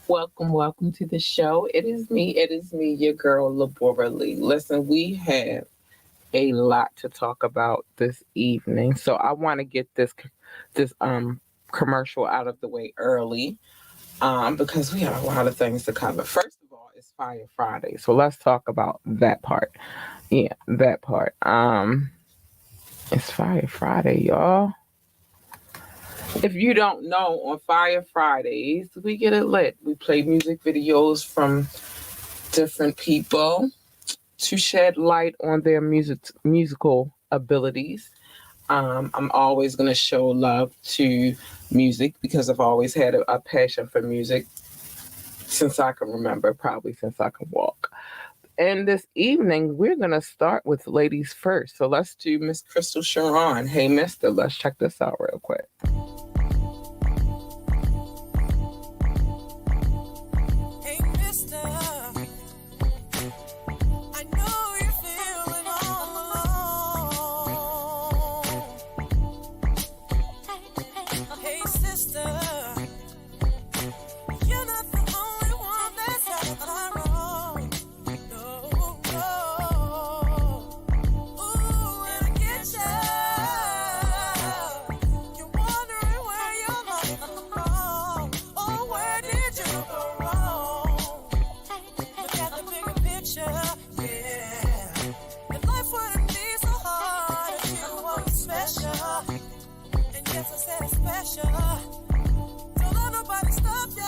Welcome to the show. It is me, your girl, Labora Lee. Listen, we have a lot to talk about this evening, so I want to get this commercial out of the way early, because we have a lot of things to cover. First of all, it's Fire Friday, so let's talk about that part. Yeah, that part. It's Fire Friday, y'all. If you don't know, on Fire Fridays, we get it lit. We play music videos from different people to shed light on their musical abilities. I'm always going to show love to music because I've always had a passion for music since I can remember, probably since I can walk. And this evening, we're going to start with ladies first. So let's do Miss Crystal Sharon. Hey, mister, let's check this out real quick. Hey, mister, I know you're feeling all alone. Hey, sister, you're not the only one that's got it wrong. No, no. Ooh, and I get ya. You're wondering where your life went wrong. Oh, where did you go wrong? Look at the bigger picture, yeah. And life wouldn't be so hard if you weren't special. And yes, I said it's special. Don't let nobody stop ya.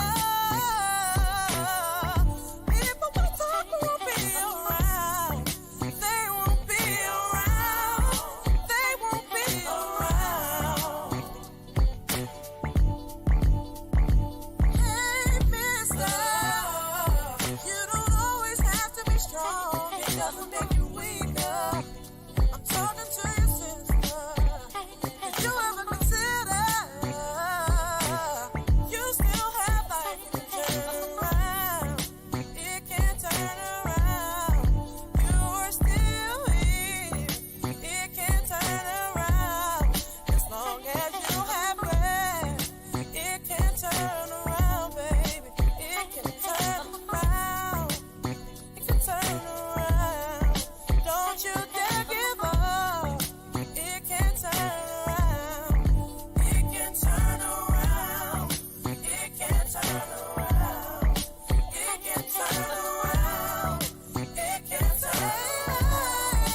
People will talk won't be around. They won't be around. They won't be around. Hey, mister, you don't always have to be strong. It doesn't make you weaker. I'm talking to your sister. Did you ever consider you still have life you can turn around? It can turn around. You are still here. It can turn around. As long as you have breath, it can turn around, baby. It can turn around. It can turn around. Don't you dare give up. It can turn around. It can turn around. It can turn around. It can turn around. It can turn around.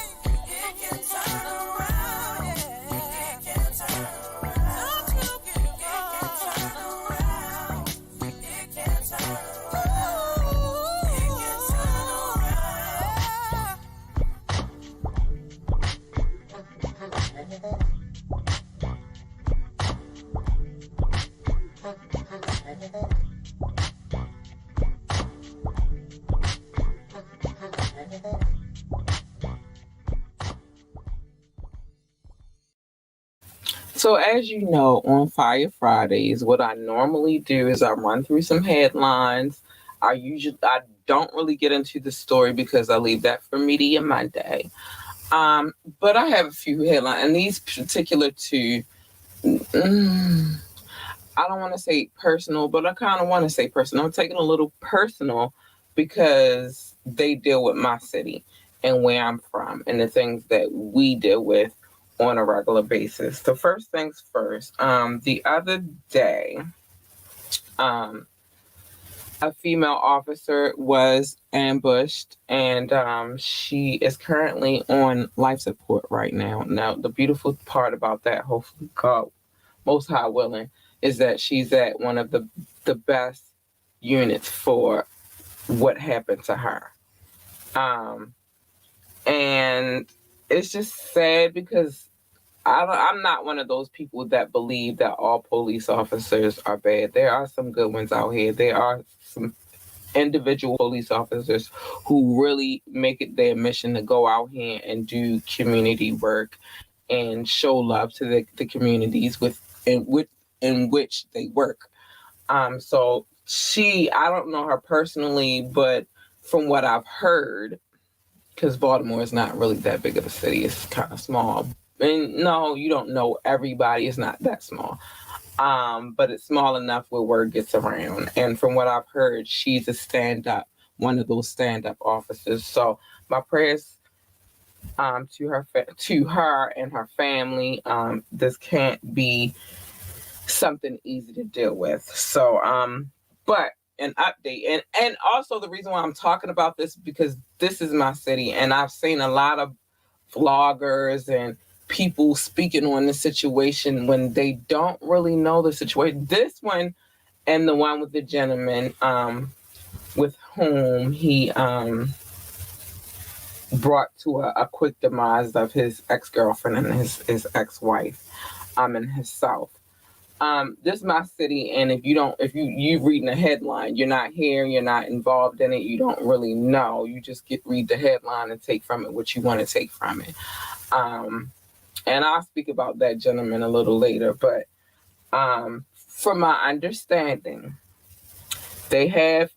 It can turn around. Yeah. It can turn around. Don't you give up. It can turn around. It can turn around. It can turn around. So, as you know, on Fire Fridays, what I normally do is I run through some headlines. I don't really get into the story because I leave that for Media Monday. But I have a few headlines, and these particular two, mm, I don't want to say personal, but I kind of want to say personal. I'm taking a little personal because they deal with my city and where I'm from and the things that we deal with on a regular basis. So first things first. The other day, um, a female officer was ambushed, and she is currently on life support right now. Now, the beautiful part about that, hopefully, God, most high willing, is that she's at one of the best units for what happened to her. Um, and it's just sad because I'm not one of those people that believe that all police officers are bad. There are some good ones out here. There are some individual police officers who really make it their mission to go out here and do community work and show love to the communities in which they work. So I don't know her personally, but from what I've heard, because Baltimore is not really that big of a city, it's kind of small. And no, you don't know everybody. It's not that small. But it's small enough where word gets around. And from what I've heard, she's a stand-up, one of those stand-up officers. So my prayers to her and her family. This can't be something easy to deal with. So, but an update, and also the reason why I'm talking about this, because this is my city, and I've seen a lot of vloggers and people speaking on the situation when they don't really know the situation. This one and the one with the gentleman with whom he brought to a quick demise of his ex-girlfriend and his ex-wife in his South. This is my city, and if you reading the headline, you're not here, you're not involved in it, you don't really know. You just read the headline and take from it what you want to take from it. And I'll speak about that gentleman a little later, but from my understanding, they have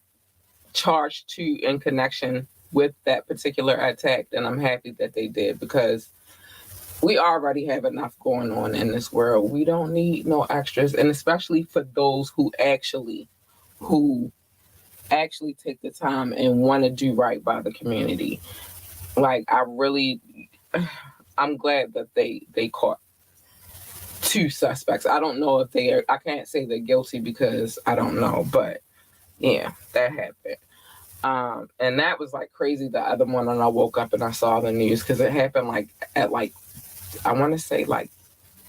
charged 2 in connection with that particular attack, and I'm happy that they did, because we already have enough going on in this world. We don't need no extras, and especially for those who actually take the time and want to do right by the community. Like, I'm glad that they caught 2 suspects. I don't know if I can't say they're guilty because I don't know, but yeah, that happened. And that was like crazy the other morning I woke up and I saw the news, because it happened at I want to say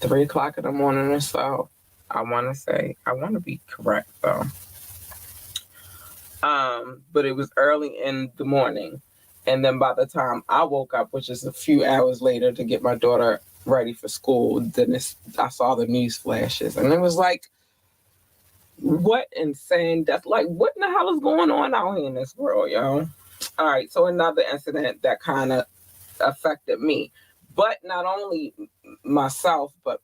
3 o'clock in the morning or so. I want to be correct though. But it was early in the morning. And then by the time I woke up, which is a few hours later to get my daughter ready for school, then I saw the news flashes. And it was like, what insane death? Like, what in the hell is going on out here in this world, yo? All right, so another incident that kind of affected me. But not only myself, but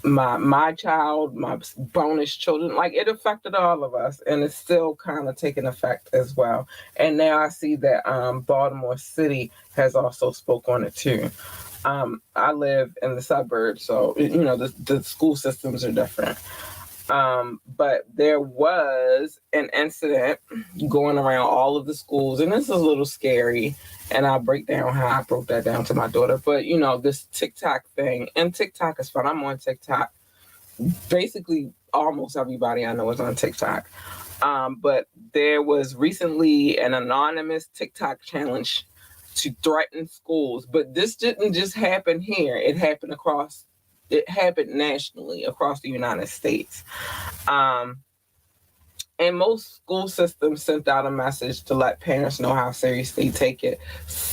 my child, my bonus children, like, it affected all of us, and it's still kind of taking effect as well. And now I see that Baltimore City has also spoke on it too. I live in the suburbs, so the school systems are different. But there was an incident going around all of the schools, and this is a little scary, and I'll break down how I broke that down to my daughter. But, this TikTok thing, and TikTok is fun. I'm on TikTok. Basically, almost everybody I know is on TikTok. But there was recently an anonymous TikTok challenge to threaten schools. But this didn't just happen here. It happened nationally across the United States. And most school systems sent out a message to let parents know how serious they take it.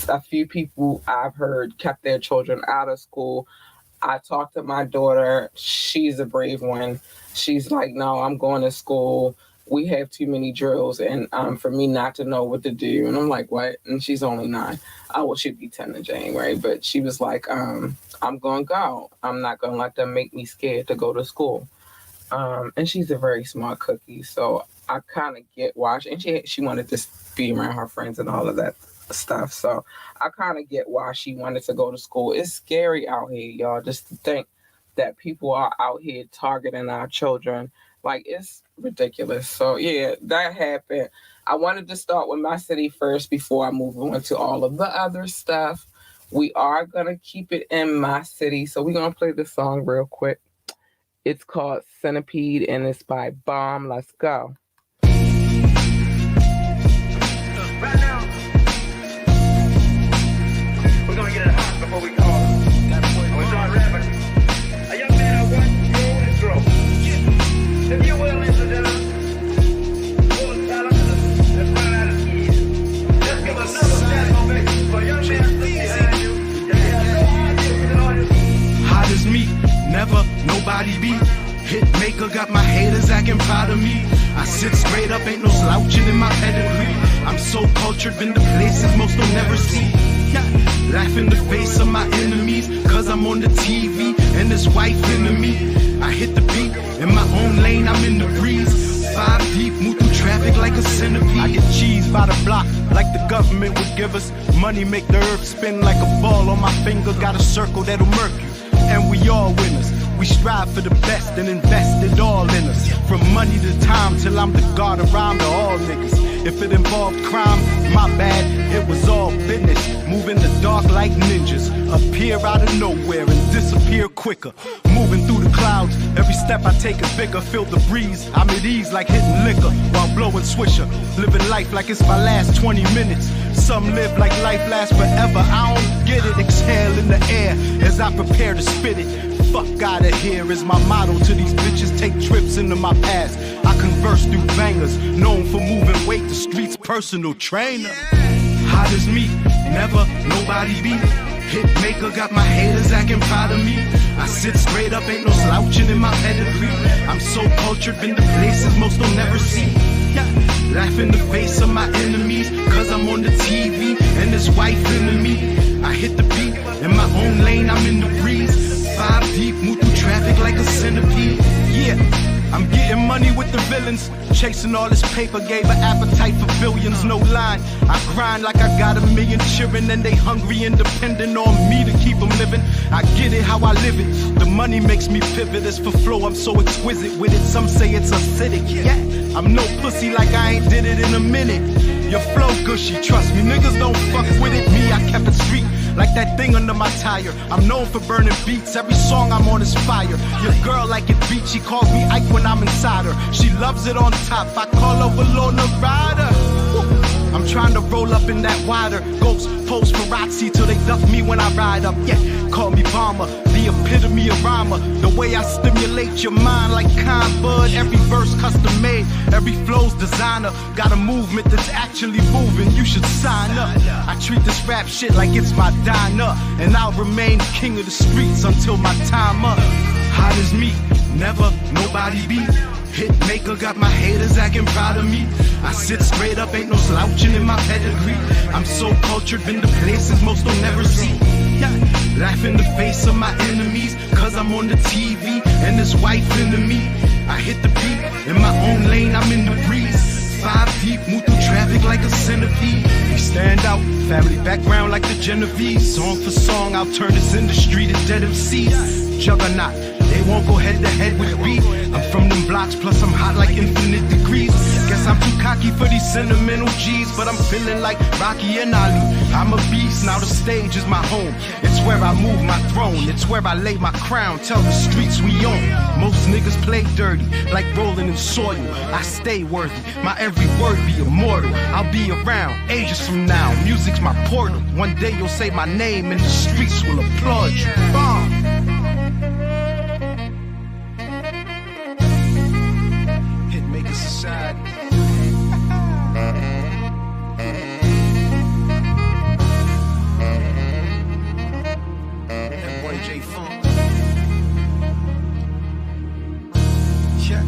A few people I've heard kept their children out of school. I talked to my daughter. She's a brave one. She's like, no, I'm going to school. We have too many drills, and for me not to know what to do. And I'm like, what? And she's only 9. She'd be 10 in January. But she was like, I'm going to go. I'm not going to let them make me scared to go to school. And she's a very smart cookie. So I kind of get why. And she wanted to be around her friends and all of that stuff. So I kind of get why she wanted to go to school. It's scary out here, y'all, just to think that people are out here targeting our children. Like, it's ridiculous. So yeah, that happened. I wanted to start with my city first before I move on to all of the other stuff. We are going to keep it in my city. So we're going to play this song real quick. It's called Centipede, and it's by Bomb. Let's go. Right now, we're going to get it hot before we call it. And we start rapping. A young man I want to grow and grow. If you will, ladies and gentlemen, full of talent that's running out of years. Let's give another stand ovation for a young man behind you. Hot as me, never nobody beat. Hit maker got my haters acting proud of me. I sit straight up, ain't no slouching in my pedigree. I'm so cultured, been to places most don't never see. Laugh in the face of my enemies, cause I'm on the TV and this wife into me. I hit the beat, in my own lane, I'm in the breeze. 5 deep, move through traffic like a centipede. I get cheese by the block, like the government would give us. Money make the earth spin like a ball on my finger. Got a circle that'll murk you, and we all winners. We strive for the best and invest it all in us. From money to time till I'm the god of rhyme to all niggas. If it involved crime, my bad, it was all business. Move in the dark like ninjas. Appear out of nowhere and disappear quicker. Moving through the clouds, every step I take is bigger. Feel the breeze, I'm at ease like hitting liquor while blowing swisher. Living life like it's my last 20 minutes. Some live like life lasts forever. I don't get it. Exhale in the air as I prepare to spit it. Fuck out of here is my motto to these bitches. Take trips into my past. I converse through bangers. Known for moving weight, the streets personal trainer. Hot as me, never nobody beat. Hit maker got my haters acting proud of me. I sit straight up, ain't no slouching in my pedigree. I'm so cultured, been to places most will never see. Laugh in the face of my enemies, cause I'm on the TV and this wife into me. I hit the beat, in my own lane, I'm in the breeze. 5 deep, move through traffic like a centipede. Yeah, I'm getting money with the villains. Chasing all this paper, gave an appetite for billions, no line. I grind like I got 1 million children and they hungry and depending on me to keep them living. I get it how I live it. The money makes me pivot. As for flow, I'm so exquisite with it. Some say it's acidic. Yeah, I'm no pussy like I ain't did it in a minute. Your flow gushy, trust me, niggas don't fuck with it. Me, I kept it street, like that thing under my tire. I'm known for burning beats, every song I'm on is fire. Your girl like it beat, she calls me Ike when I'm inside her. She loves it on top, I call her Walona Rider. I'm trying to roll up in that wider. Ghost post Parazzi till they duck me when I ride up. Yeah, call me Bomber, the epitome of rhymer. The way I stimulate your mind like Con Bud. Every verse custom made, every flow's designer. Got a movement that's actually moving, you should sign up. I treat this rap shit like it's my diner, and I'll remain king of the streets until my time up. Hot as me, never nobody beat. Hit maker got my haters acting proud of me. I sit straight up, ain't no slouching in my pedigree. I'm so cultured, been to places most don't never see. Yeah. Laugh in the face of my enemies, cause I'm on the TV and this wife into me. I hit the beat, in my own lane, I'm in the breeze. 5 deep, move through traffic like a centipede. We stand out, family background like the Genovese. Song for song, I'll turn this industry to dead MCs. Juggernaut, they won't go head to head with beat. I'm from them blocks, plus I'm hot like infinite degrees. Guess I'm too cocky for these sentimental G's, but I'm feeling like Rocky and Ali. I'm a beast, now the stage is my home. It's where I move my throne, it's where I lay my crown. Tell the streets we own. Most niggas play dirty, like rolling in soil. I stay worthy, my every word be immortal. I'll be around ages from now, music's my portal. One day you'll say my name and the streets will applaud you. Bomb. Hitmaker Society. That boy J Funk. Yeah.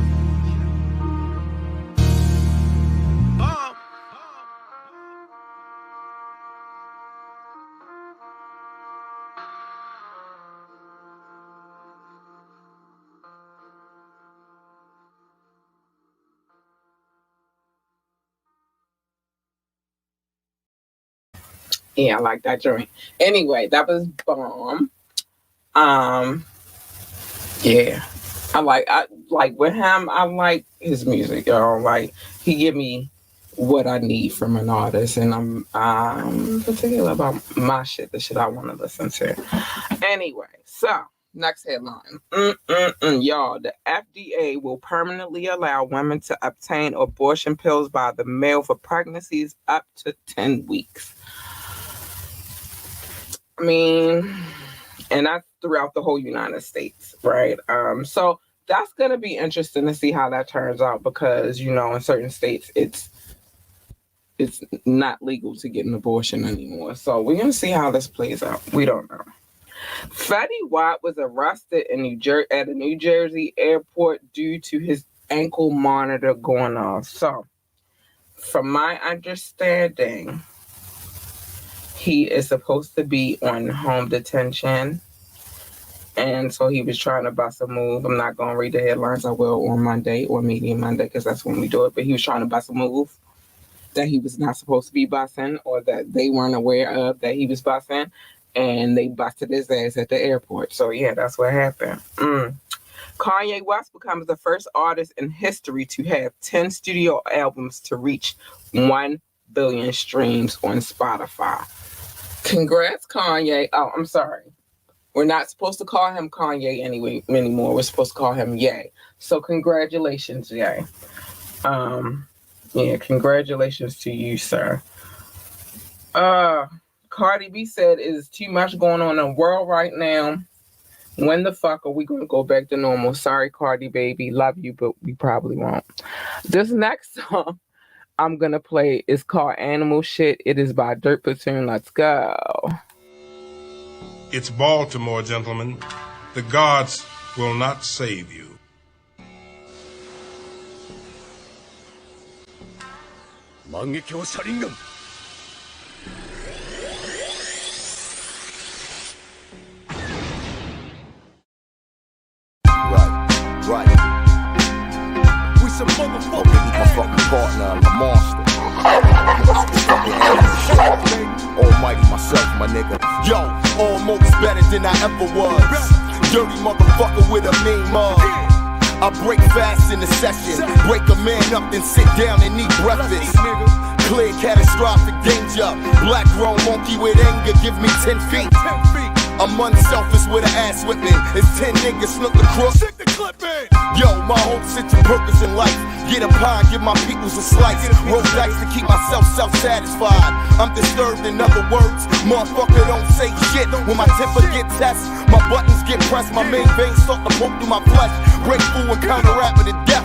Bomb. Yeah, I like that joint. Anyway, that was bomb. Yeah. I like with him, I like his music, y'all. Like he give me what I need from an artist, and I'm particular about my shit, the shit I want to listen to. Anyway, so next headline. Y'all, the FDA will permanently allow women to obtain abortion pills by the mail for pregnancies up to 10 weeks. I mean, and that's throughout the whole United States, right? So that's going to be interesting to see how that turns out because, you know, in certain states, it's not legal to get an abortion anymore. So we're going to see how this plays out. We don't know. Fetty Watt was arrested in at a New Jersey airport due to his ankle monitor going off. So, from my understanding, he is supposed to be on home detention. And so he was trying to bust a move. I'm not going to read the headlines. I will on Monday or maybe Monday because that's when we do it. But he was trying to bust a move that he was not supposed to be busting or that they weren't aware of that he was busting. and they busted his ass at the airport. So yeah, that's what happened. Kanye West becomes the first artist in history to have 10 studio albums to reach 1 billion streams on Spotify. Congrats, Kanye. Oh, I'm sorry. We're not supposed to call him Kanye anymore. We're supposed to call him Ye. So congratulations, Ye. Yeah, congratulations to you, sir. Cardi B said it's too much going on in the world right now. When the fuck are we going to go back to normal? Sorry, Cardi baby. Love you, but we probably won't. This next song I'm going to play is called Animal Shit. It is by Dirt Platoon. Let's go. It's Baltimore, gentlemen. The gods will not save you. Right. We some motherfuckers. My fucking partner, I'm a monster. Fucking animal shit. Almighty myself, my nigga. Yo, almost better than I ever was. Dirty motherfucker with a mean mug. I break fast in the session. Break a man up, then sit down and eat breakfast. Clear catastrophic danger. Black grown monkey with anger, give me 10 feet. I'm unselfish with an ass whipping. It's 10 niggas snook the crook. Yo, my whole sense of purpose in life. Get a pie, give my peoples a slice. Roll dice to keep myself self-satisfied. I'm disturbed, in other words. Motherfucker don't say shit. When my temper get tested, my buttons get pressed. My main veins start to poke through my flesh. Break through and counteract with the death.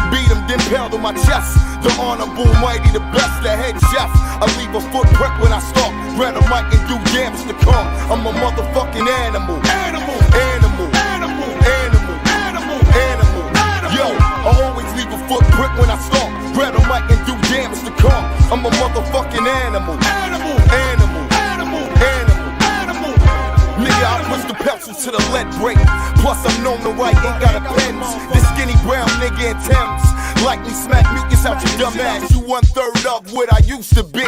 Beat him, then pound on my chest. The honorable, mighty, the best, the head chef. I leave a footprint when I start. Grab a mic and do damage to come. I'm a motherfucking animal. Animal. Yo, I always leave a footprint when I start. Grab a mic and do damage to come. I'm a motherfucking animal. Nigga, I push the pencil to the lead break. Plus I'm known to write, ain't got a pen. This skinny brown nigga in Thames. Like me smack mucus out your dumb ass. You 1/3 of what I used to be.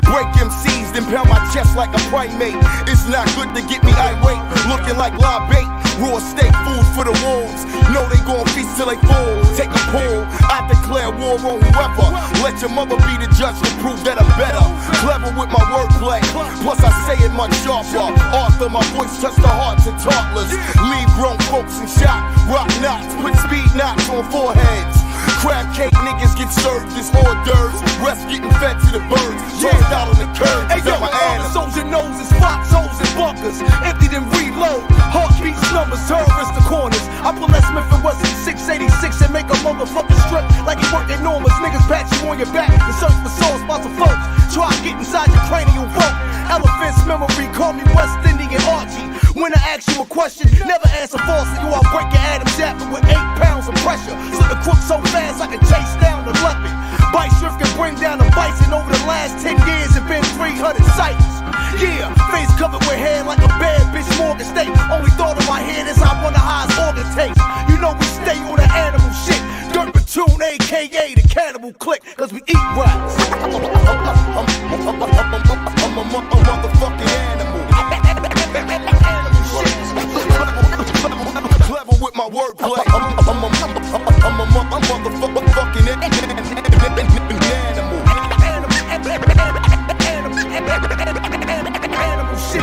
Break MCs, then pound my chest like a primate. It's not good to get me irate. Looking like live bait. Raw steak food for the wolves. Know they gon' feast till they fall. Take a poll. I declare war on whoever. Let your mother be the judge to prove that I'm better. Clever with my wordplay. Plus I say it much sharper. Arthur, my voice touch the hearts of toddlers. Leave grown folks in shock. Rock knots, put speed knots on foreheads. Crab cake niggas get served as hors d'oeuvres. Rest getting fed to the birds. Tossed out on the curb. Hey yo, all the soldier knows is foxholes and bunkers. Empty then reload. Heartbeats, numbers, terrorists, the corners. I pull that Smith and Wesson 686 and make a motherfucking strip like he worked enormous. Niggas pat you on your back and search for sore spots of folks. Try to get inside your cranial vault. Elephant's memory, call me West Indian Archie. When I ask you a question, never answer falsely. You I'll break your Adam's apple with 8 pounds of pressure. Slip the crook so fast I can chase down the leopard. Bike shift can bring down the bison. Over the last 10 years it been 300 sightings. Yeah, face covered with hair like a bad bitch Morgan State. Only thought in my head is I wonder how his organ taste. You know we stay on the animal shit. Dirt Platoon, aka the cannibal clique, cause we eat rats. I'm a motherfucking animal. Clever with my wordplay. I'm a motherfucking animal. Animal shit.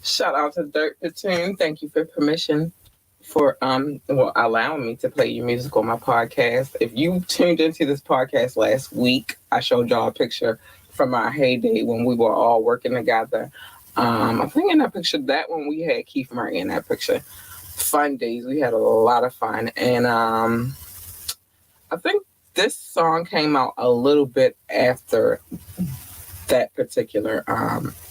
Shout out to Dirt Platoon. Thank you for permission for allowing me to play your music on my podcast. If you tuned into this podcast last week, I showed y'all a picture from our heyday when we were all working together. I think in that picture, that one we had Keith Murray in that picture. Fun days. We had a lot of fun. And I think this song came out a little bit after that particular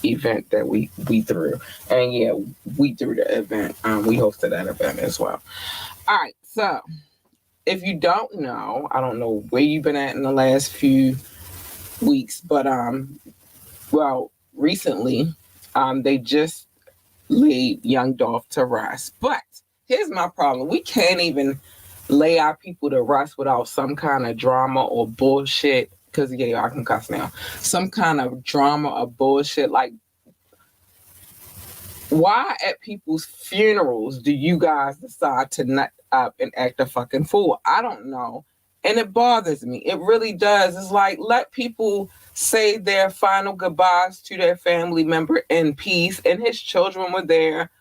event that we threw. And yeah, we threw the event. We hosted that event as well. All right, so if you don't know, I don't know where you've been at in the last few weeks, but well, recently, they just laid Young Dolph to rest. But here's my problem. We can't even lay our people to rest without some kind of drama or bullshit. Because, yeah, I can cuss now. Some kind of drama or bullshit. Like, why at people's funerals do you guys decide to nut up and act a fucking fool? I don't know. And it bothers me. It really does. It's like, let people say their final goodbyes to their family member in peace. And his children were there.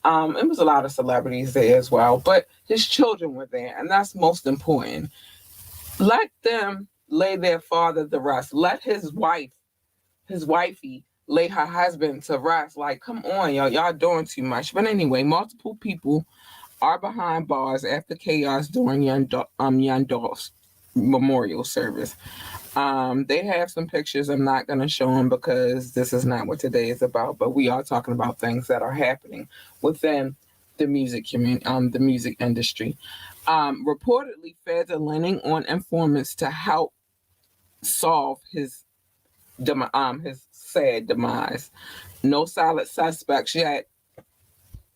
It was a lot of celebrities there as well. But his children were there. And that's most important. Let them lay their father to rest. Let his wifey, lay her husband to rest. Like, come on, y'all doing too much. But anyway, multiple people are behind bars after chaos during Young Dolph's memorial service. They have some pictures. I'm not going to show them because this is not what today is about. But we are talking about things that are happening within the music community, the music industry. Reportedly, feds are leaning on informants to help solve his sad demise. No solid suspects yet,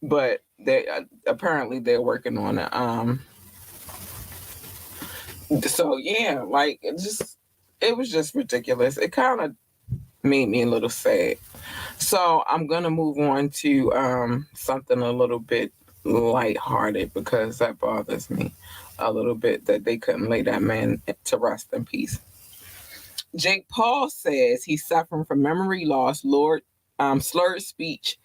but apparently they're working on it. So yeah, like it was just ridiculous. It kind of made me a little sad. So I'm gonna move on to something a little bit lighthearted because that bothers me a little bit that they couldn't lay that man to rest in peace. Jake Paul says he's suffering from memory loss, slurred speech,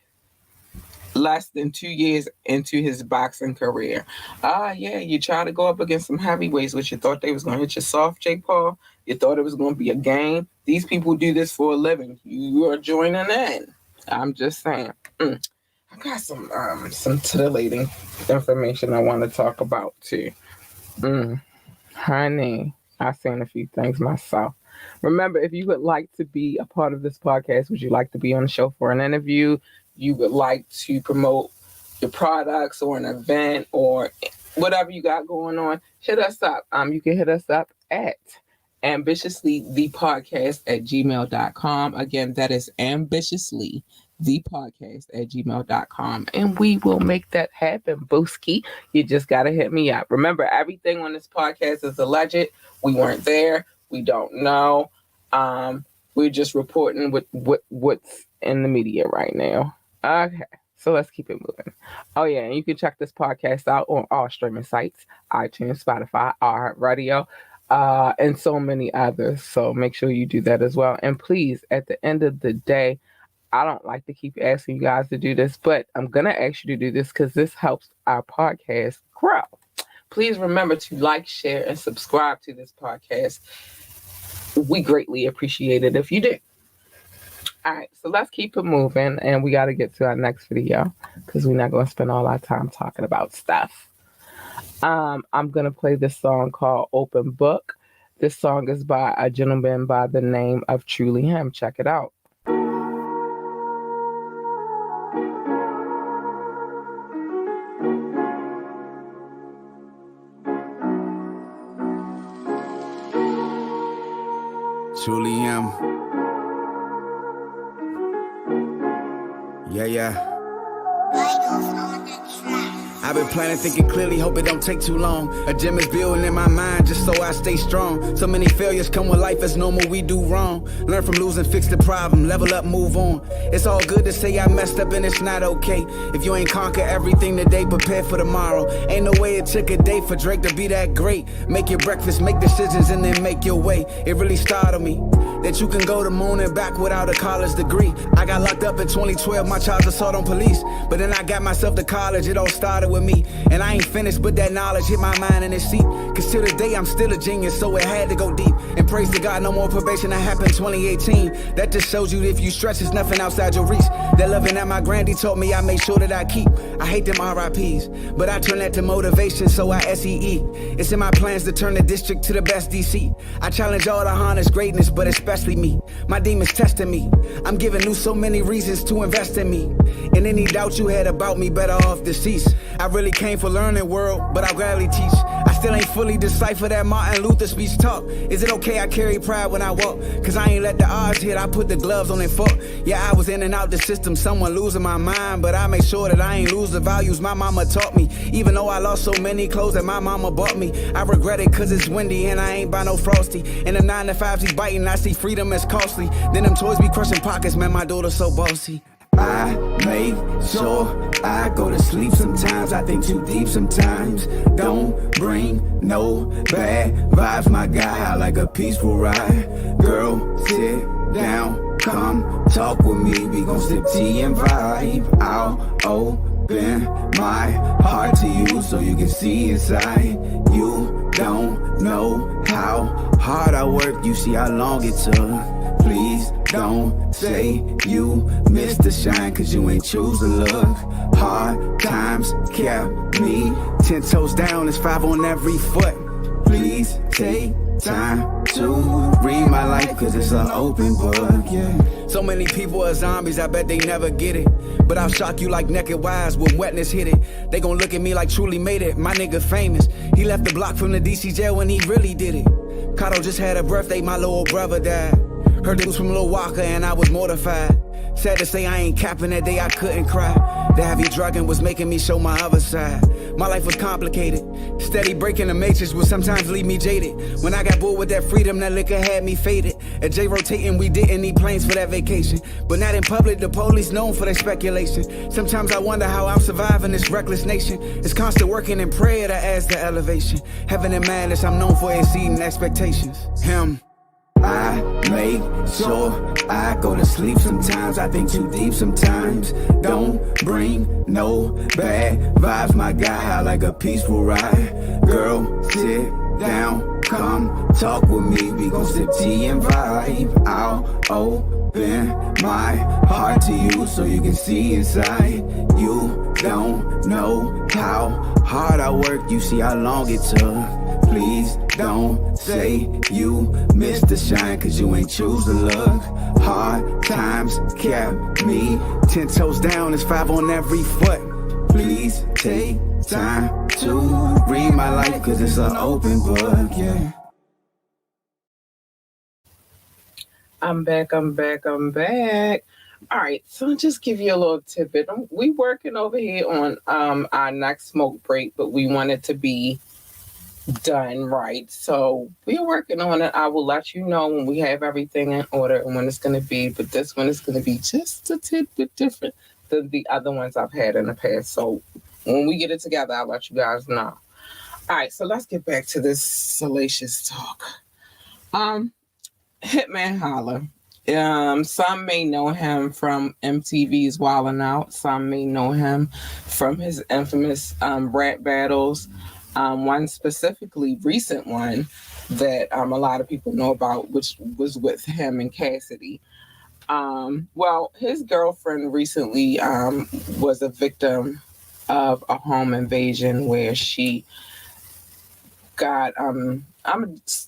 less than 2 years into his boxing career. Yeah, you try to go up against some heavyweights, which you thought they was going to hit you soft, Jake Paul. You thought it was going to be a game. These people do this for a living. You are joining in. I'm just saying. I got some titillating information I want to talk about too. Honey, I've seen a few things myself. Remember, if you would like to be a part of this podcast, would you like to be on the show for an interview? You would like to promote your products or an event or whatever you got going on, hit us up. You can hit us up at ambitiouslythepodcast@gmail.com. Again, that is ambitiouslythepodcast@gmail.com. And we will make that happen, Booski. You just got to hit me up. Remember, everything on this podcast is alleged. We weren't there. We don't know. We're just reporting what's in the media right now. Okay, so let's keep it moving. Oh, yeah, and you can check this podcast out on all streaming sites, iTunes, Spotify, iHeartRadio, and so many others. So make sure you do that as well. And please, at the end of the day, I don't like to keep asking you guys to do this, but I'm going to ask you to do this because this helps our podcast grow. Please remember to like, share, and subscribe to this podcast. We greatly appreciate it if you do. All right, so let's keep it moving, and we got to get to our next video because we're not going to spend all our time talking about stuff. I'm going to play this song called Open Book. This song is by a gentleman by the name of Truly Him. Check it out. Truly am. Yeah. I've been planning, thinking clearly, hope it don't take too long. A gym is building in my mind just so I stay strong. So many failures come with life, it's normal, we do wrong. Learn from losing, fix the problem, level up, move on. It's all good to say I messed up and it's not okay. If you ain't conquer everything today, prepare for tomorrow. Ain't no way it took a day for Drake to be that great. Make your breakfast, make decisions, and then make your way. It really startled me that you can go to moon and back without a college degree. I got locked up in 2012, my child assault on police. But then I got myself to college, it all started with me. And I ain't finished, but that knowledge hit my mind in its seat. Cause till this day I'm still a genius, so it had to go deep. And praise to God, no more probation, that happened 2018. That just shows you that if you stretch, it's nothing outside your reach. That loving that my grandy taught me, I make sure that I keep. I hate them RIPs, but I turn that to motivation, so I SEE. It's in my plans to turn the district to the best DC. I challenge all the harness greatness, but especially me. My demons testing me. I'm giving you so many reasons to invest in me. And any doubt you had about me, better off deceased. I I really came for learning, world, but I'll gladly teach. I still ain't fully decipher that Martin Luther speech talk. Is it okay I carry pride when I walk? Cause I ain't let the odds hit, I put the gloves on and fought. Yeah, I was in and out the system, someone losing my mind, but I make sure that I ain't lose the values my mama taught me. Even though I lost so many clothes that my mama bought me, I regret it cause it's windy and I ain't buy no Frosty. And the 9 to 5s he's biting, I see freedom as costly. Then them toys be crushing pockets, man, my daughter's so bossy. I make sure I go to sleep sometimes. I think too deep sometimes. Don't bring no bad vibes, my guy. I like a peaceful ride. Girl, sit down, come talk with me. We gon' sip tea and vibe. I'll open my heart to you so you can see inside. You don't know how hard I work. You see how long it took. Please don't say you missed the shine, cause you ain't choose to look. Hard times kept me 10 toes down, it's 5 on every foot. Please take time to read my life, cause it's an open book, yeah. So many people are zombies, I bet they never get it. But I'll shock you like naked wise when wetness hit it. They gon' look at me like truly made it, my nigga famous. He left the block from the DC jail when he really did it. Kato just had a birthday, my little brother died. Heard it was from Lil Walker and I was mortified. Sad to say I ain't capping that day I couldn't cry. The heavy drugging was making me show my other side. My life was complicated. Steady breaking the matrix would sometimes leave me jaded. When I got bored with that freedom, that liquor had me faded. At J rotating, we didn't need planes for that vacation. But not in public, the police known for their speculation. Sometimes I wonder how I'm surviving this reckless nation. It's constant working and prayer that adds to elevation. Heaven and madness, I'm known for exceeding expectations. I make sure I go to sleep sometimes. I think too deep sometimes. Don't bring no bad vibes, my guy. I like a peaceful ride. Girl, sit down, come talk with me. We gon' sip tea and vibe. I'll open my heart to you so you can see inside. You don't know how hard I work. You see how long it took. Please don't say you missed the shine, cause you ain't choose to look. Hard times kept me 10 toes down, it's 5 on every foot. Please take time to read my life, cause it's an open book, yeah. I'm back. All right, so I'll just give you a little tidbit. We working over here on our next smoke break, but we want it to be done right. So we're working on it. I will let you know when we have everything in order and when it's going to be. But this one is going to be just a tidbit different than the other ones I've had in the past. So when we get it together, I'll let you guys know. All right, so let's get back to this salacious talk. Hitman Holla. Some may know him from MTV's Wildin' Out. Some may know him from his infamous rap battles. One specifically recent one that a lot of people know about, which was with him and Cassidy. Well, his girlfriend recently was a victim of a home invasion where she got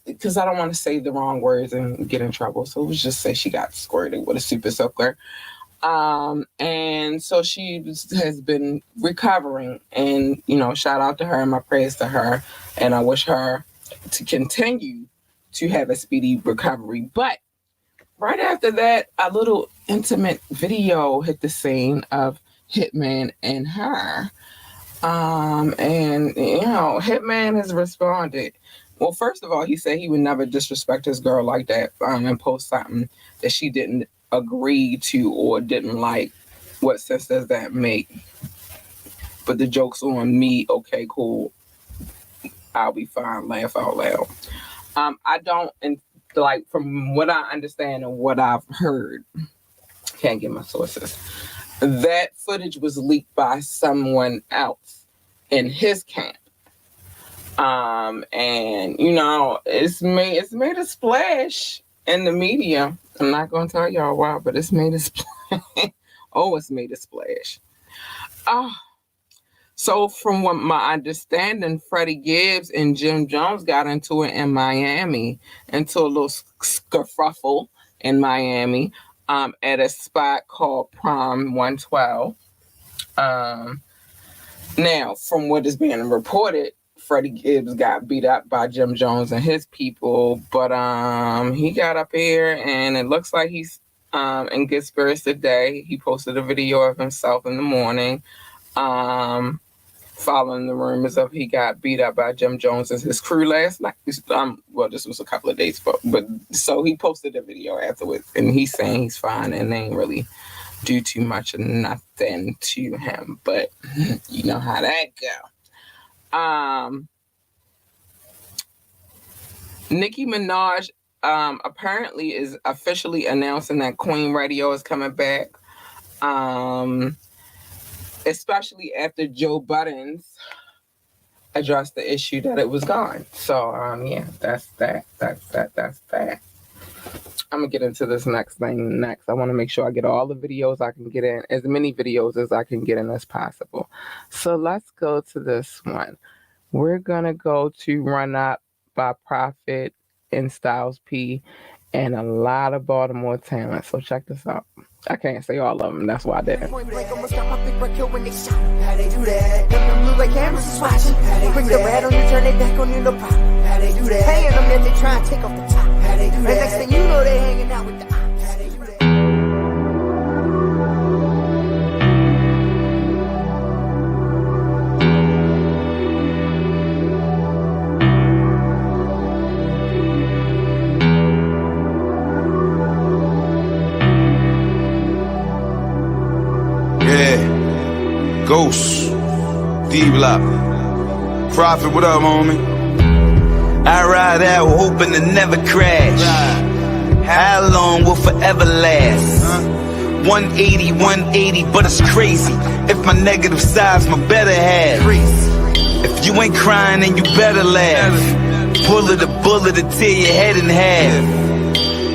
because I don't want to say the wrong words and get in trouble, so let's just say she got squirted with a super soaker. And so she has been recovering, and shout out to her and my prayers to her, and I wish her to continue to have a speedy recovery. But right after that, a little intimate video hit the scene of Hitman and her. And Hitman has responded. Well, first of all, he said he would never disrespect his girl like that and post something that she didn't agree to or didn't like. What sense does that make? But the joke's on me. Okay, cool. I'll be fine. Laugh out loud. I don't, and like from what I understand and what I've heard, can't get my sources. That footage was leaked by someone else in his camp. And it's made a splash in the media. I'm not gonna tell y'all why, but it's made a splash. It's made a splash. So from what my understanding, Freddie Gibbs and Jim Jones got into it in Miami, into a little scuffle in Miami, at a spot called Prom 112. Now, from what is being reported, Freddie Gibbs got beat up by Jim Jones and his people, but he got up here and it looks like he's in good spirits today. He posted a video of himself in the morning, following the rumors of he got beat up by Jim Jones and his crew last night. Well, this was a couple of days ago, but so he posted a video afterwards, and he's saying he's fine and they ain't really do too much of nothing to him, but you know how that go. Nicki Minaj apparently is officially announcing that Queen Radio is coming back, especially after Joe Budden's addressed the issue that it was gone. So yeah, that's that. I'm gonna get into this next thing next. I want to make sure I get all the videos I can get in, as many videos as I can get in as possible. So let's go to this one. We're gonna go to Run Up by Prophet and Styles P and a lot of Baltimore talent. So check this out. I can't say all of them. That's why I didn't. How they do that? Them blue like cameras is watching. How they bring the red on you, turn it back on you, no problem. How they do that? Paying them that they try and take off the top. How they do that? And next thing you know, they hanging out with the ops. How they do that? Yeah, Ghost, D-Block, Prophet, what up, homie? I ride out hoping to never crash. How long will forever last? 180, but it's crazy. If my negative side's my better half. If you ain't crying, then you better laugh. Pull it a bullet to tear your head in half.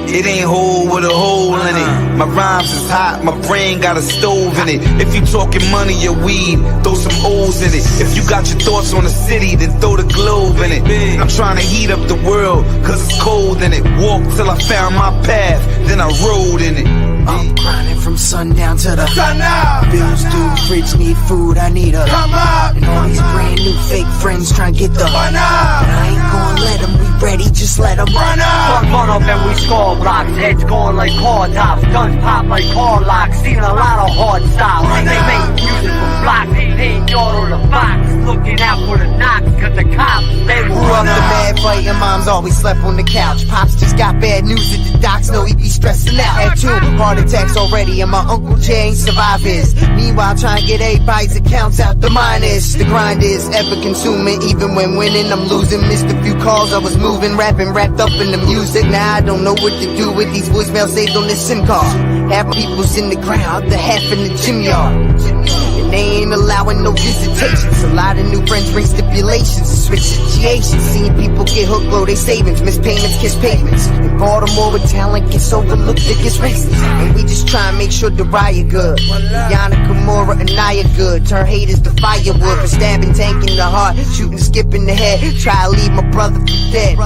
It ain't whole with a hole in it. My rhymes is hot, my brain got a stove in it. If you talking money or weed, throw some O's in it. If you got your thoughts on the city, then throw the globe in it. I'm trying to heat up the world, cause it's cold in it. Walk till I found my path, then I rode in it. I'm grinding from sundown to the sun up. Bills due, fridge need food, I need a come up. And all these brand new fake friends trying to get the fun up. And I ain't gonna let them, we ready, just let them run up. Run up and we score blocks, heads going like car tops, guns pop like car locks, seen a lot of hard stops. They make music for blocks, they ain't yard on the box, looking out for the knocks, cause the cops, they will grew run up the mad fight, and moms always slept on the couch. Pops just got bad news at the docs, know he be stressing out. Had 2 heart attacks already, and my Uncle Jay ain't survive his. Meanwhile, trying to get everybody's accounts out the minus. The grind is ever consuming, even when winning, I'm losing. Missed a few calls, I was moving, rapping, wrapped up in the music. Now I don't know what to do with these voicemails saved on this SIM card. Half people's in the ground, the half in the gym yard. And they ain't allowing no visitations. A lot of new friends bring stipulations and switch situations. Seeing people get hooked, blow their savings, miss payments, kiss pavements. In Baltimore with talent gets overlooked, it gets racist. And we just try and make sure the riot good. Yana Kimura and Naya good. Turn haters to firewood for stabbing, tank in the heart, shooting, skip in the head. Try to leave my brother for dead.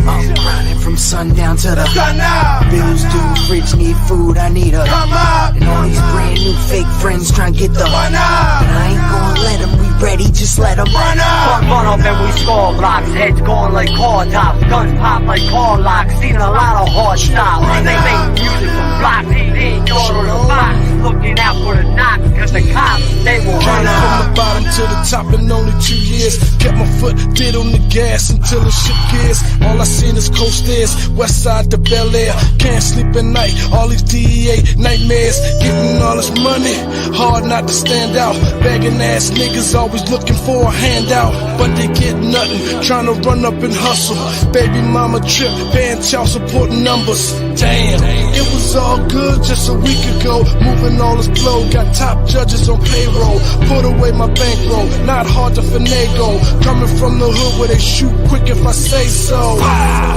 I'm grinding from sundown to the sun up. Bills due, fridge need food, I need a come up. And all these brand new fake friends trying to get the fun up. And I ain't gonna let them, we ready, just let them run up. Run up and we score blocks, heads going like car tops, guns pop like car locks, seen a lot of hard stops. They make music for blocks, they ain't yard on the box, looking out for the knocks, cause the cops, they will run Came up. from the bottom to the top in only 2 years. Kept my foot dead on the gas until the shit gears. All I seen is coast stairs, west side to Bel Air. Can't sleep at night, all these DEA nightmares. Getting all this money, hard not to stand out. Begging ass niggas always looking for a handout, but they get nothing, trying to run up and hustle. Baby mama trip, paying child support numbers. Damn, it was all good just a week ago. Moving all this blow, got top judges on payroll. Put away my bankroll, not hard to finagle. Coming from the hood where they shoot quick if I say so.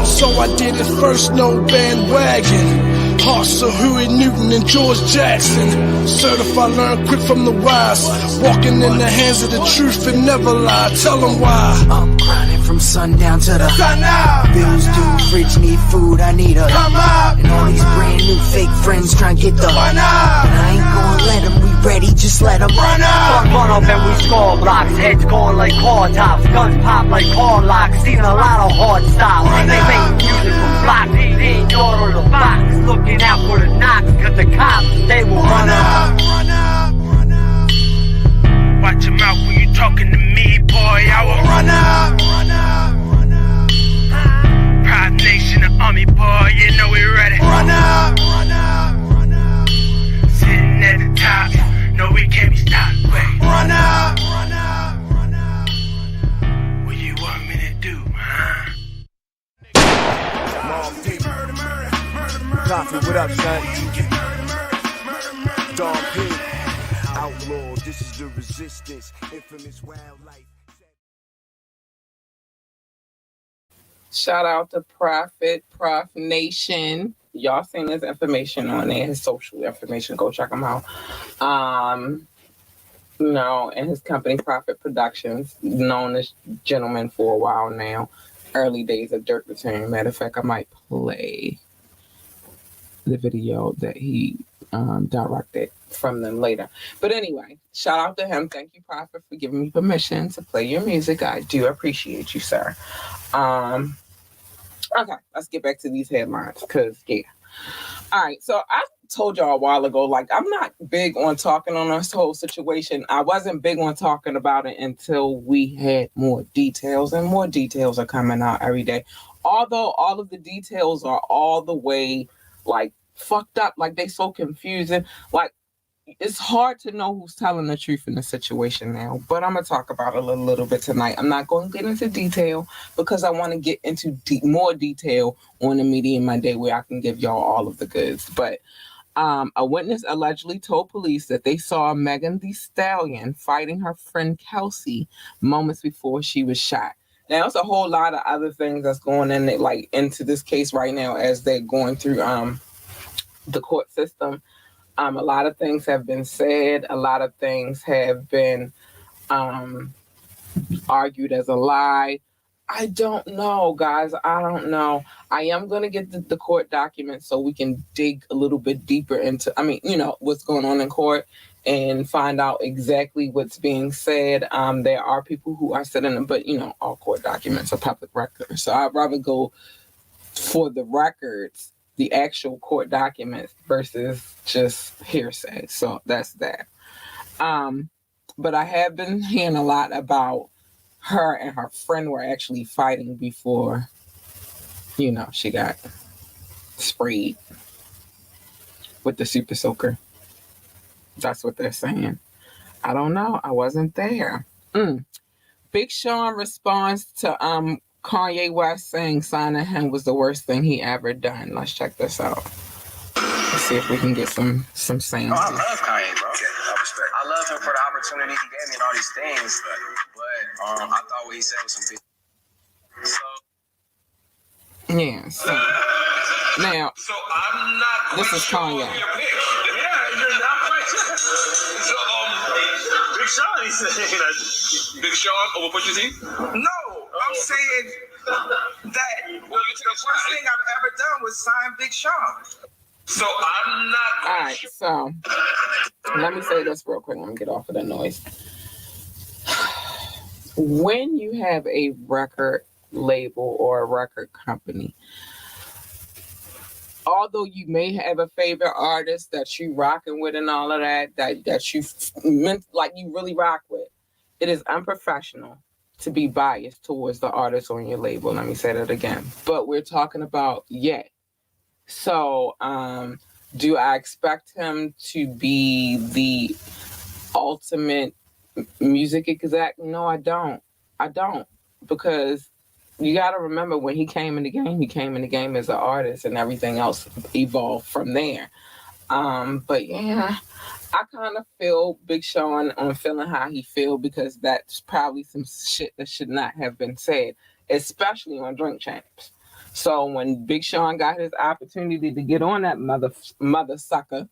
So I did it first, no bandwagon. Hearts of Huey Newton and George Jackson. Certified, learn quick from the wise. Walking in the hands of the truth and never lie. Tell them why. I'm grinding from sundown to the sun up. Bills due, fridge need food, I need a come up. And all these brand new fake friends trying to get the fun up. And I ain't gonna let them, we ready, just let them run up. Run up and we score blocks, heads going like car tops, guns pop like car locks, seen a lot of hard stops. They make music from blocks, then you're the box, looking out for the knocks, cause the cops, they will run up. Watch your mouth when you talking to me, boy. I will run up. Pride Nation, the army, boy. You know we ready. Run up. Sitting at the top, no, we can't be stopped. Wait. Run up. What you want me to do, huh? Coffee, what up, son? Dog P. Outlaw, this is the resistance. Infamous wildlife. Shout out to Prof Nation. Y'all seen his information on there, his social information. Go check him out. And his company, Profit Productions, known this gentleman for a while now. Early days of Dirt Return. Matter of fact, I might play the video that he directed from them later. But anyway, shout out to him. Thank you, Prophet, for giving me permission to play your music. I do appreciate you, sir. Okay, let's get back to these headlines because, yeah. All right, so I told y'all a while ago, like, I'm not big on talking on this whole situation. I wasn't big on talking about it until we had more details, and more details are coming out every day. Although all of the details are all the way, like, fucked up, like, they so confusing. Like, it's hard to know who's telling the truth in the situation now, but I'm going to talk about it a little bit tonight. I'm not going to get into detail because I want to get into more detail on the media in my day where I can give y'all all of the goods. But a witness allegedly told police that they saw Megan Thee Stallion fighting her friend Kelsey moments before she was shot. Now, there's a whole lot of other things that's going in, like, into this case right now as they're going through the court system. A lot of things have been said. A lot of things have been argued as a lie. I don't know, guys. I don't know. I am going to get the court documents so we can dig a little bit deeper into, what's going on in court and find out exactly what's being said. There are people who are sitting, but, all court documents are public records. So I'd rather go for the records, the actual court documents versus just hearsay. So that's that. But I have been hearing a lot about her and her friend were actually fighting before, she got sprayed with the super soaker. That's what they're saying. I don't know. I wasn't there. Big Sean responds to Kanye West saying signing him was the worst thing he ever done. Let's check this out. Let's see if we can get some sounds. I love Kanye, bro. I love him for the opportunity he gave me and all these things, but I thought what he said was some big. Now, So I'm not this is Kanye. Yeah, you're not quite sure. So, Big Sean, he said that. Big Sean over Pusha T? No, I'm saying that the worst thing I've ever done was sign Big Sean. So I'm not. All right, so let me say this real quick. Let me get off of the noise. When you have a record label or a record company, although you may have a favorite artist that you rocking with and all of that you meant like you really rock with, it is unprofessional to be biased towards the artist on your label. Let me say that again. But we're talking about Ye. So, do I expect him to be the ultimate music exec? No, I don't. Because you got to remember when he came in the game as an artist and everything else evolved from there. But yeah, I kind of feel Big Sean on feeling how he feel because that's probably some shit that should not have been said, especially on Drink Champs. So when Big Sean got his opportunity to get on that mother sucker,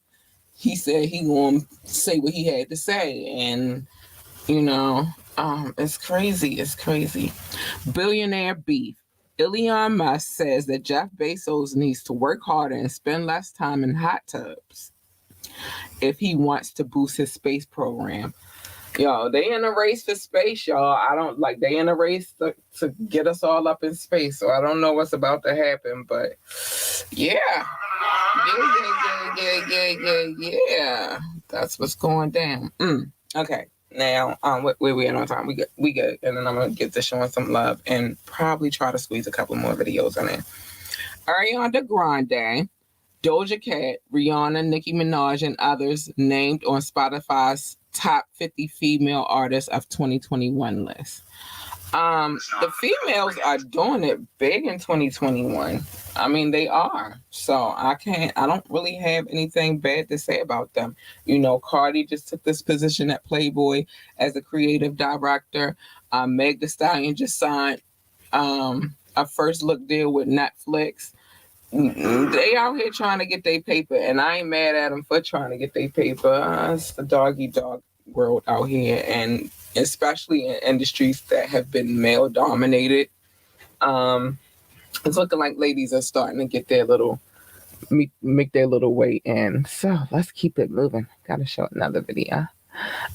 he said he gonna say what he had to say, and it's crazy. It's crazy. Billionaire beef. Elon Musk says that Jeff Bezos needs to work harder and spend less time in hot tubs. if he wants to boost his space program. Yo, they in a race for space, y'all. I don't like they in a race to get us all up in space. So I don't know what's about to happen, but yeah. Yeah. That's what's going down. Okay. Now, where we at on time? We good. And then I'm gonna get to showing some love and probably try to squeeze a couple more videos in there. Ariana Grande, Doja Cat, Rihanna, Nicki Minaj, and others named on Spotify's top 50 female artists of 2021 list. The females are doing it big in 2021. I mean, they are. So I don't really have anything bad to say about them. You know, Cardi just took this position at Playboy as a creative director. Meg Thee Stallion just signed a first look deal with Netflix. They out here trying to get their paper, and I ain't mad at them for trying to get their paper. It's the dog world out here, and especially in industries that have been male dominated. It's looking like ladies are starting to get their make their little way in. So let's keep it moving. Gotta show another video.